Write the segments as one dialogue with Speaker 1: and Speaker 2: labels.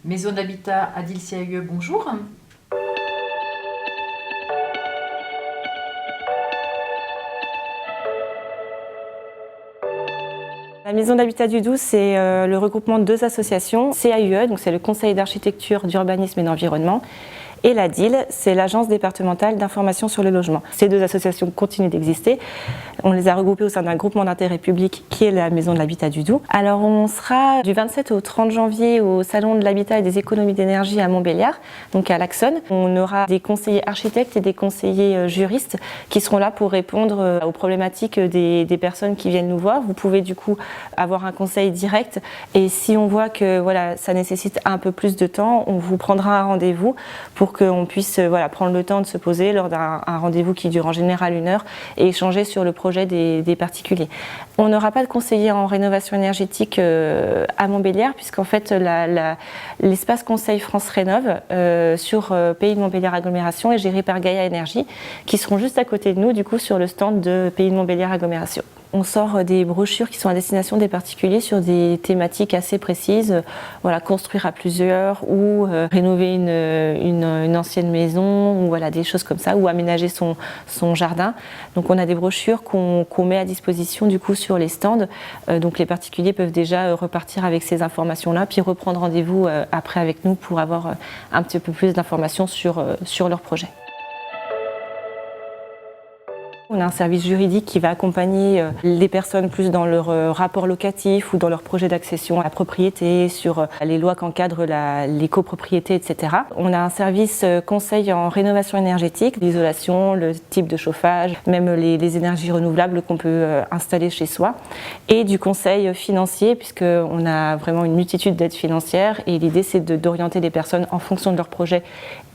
Speaker 1: Maison d'habitat Adil Siahieu, bonjour.
Speaker 2: La Maison d'habitat du Doubs, c'est le regroupement de deux associations, CAUE, donc c'est le Conseil d'architecture, d'urbanisme et d'environnement, et l'ADIL, c'est l'Agence départementale d'information sur le logement. Ces deux associations continuent d'exister. On les a regroupées au sein d'un groupement d'intérêt public qui est la Maison de l'habitat du Doubs. Alors on sera du 27 au 30 janvier au Salon de l'habitat et des économies d'énergie à Montbéliard, donc à l'Axonne. On aura des conseillers architectes et des conseillers juristes qui seront là pour répondre aux problématiques des personnes qui viennent nous voir. Vous pouvez du coup avoir un conseil direct et si on voit que voilà, ça nécessite un peu plus de temps, on vous prendra un rendez-vous pour qu'on puisse prendre le temps de se poser lors d'un rendez-vous qui dure en général 1 heure et échanger sur le projet des particuliers. On n'aura pas de conseiller en rénovation énergétique à Montbéliard puisqu'en fait l'espace conseil France Rénov sur Pays de Montbéliard Agglomération est géré par Gaïa Énergie qui seront juste à côté de nous du coup sur le stand de Pays de Montbéliard Agglomération. On sort des brochures qui sont à destination des particuliers sur des thématiques assez précises, voilà, construire à plusieurs ou rénover une ancienne maison ou voilà, des choses comme ça, ou aménager son jardin. Donc on a des brochures qu'on met à disposition du coup sur les stands. Donc les particuliers peuvent déjà repartir avec ces informations-là, puis reprendre rendez-vous après avec nous pour avoir un petit peu plus d'informations sur leur projet. On a un service juridique qui va accompagner les personnes plus dans leur rapport locatif ou dans leur projet d'accession à la propriété, sur les lois qu'encadrent les copropriétés, etc. On a un service conseil en rénovation énergétique, l'isolation, le type de chauffage, même les énergies renouvelables qu'on peut installer chez soi. Et du conseil financier, puisqu'on a vraiment une multitude d'aides financières et l'idée c'est d'orienter les personnes en fonction de leur projet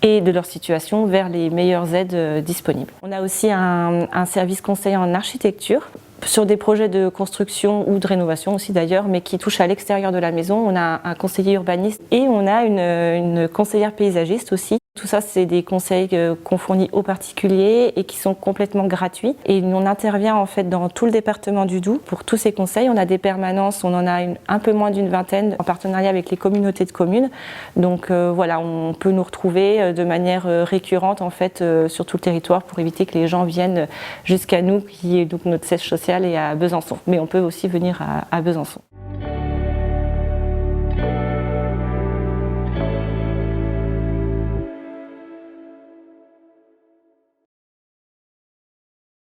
Speaker 2: et de leur situation vers les meilleures aides disponibles. On a aussi un service conseil en architecture sur des projets de construction ou de rénovation aussi d'ailleurs, mais qui touchent à l'extérieur de la maison. On a un conseiller urbaniste et on a une conseillère paysagiste aussi. Tout ça, c'est des conseils qu'on fournit aux particuliers et qui sont complètement gratuits. Et on intervient en fait dans tout le département du Doubs pour tous ces conseils. On a des permanences, on en a un peu moins d'20 en partenariat avec les communautés de communes. Donc voilà, on peut nous retrouver de manière récurrente en fait sur tout le territoire pour éviter que les gens viennent jusqu'à nous, qui est donc notre siège social, et à Besançon. Mais on peut aussi venir à Besançon.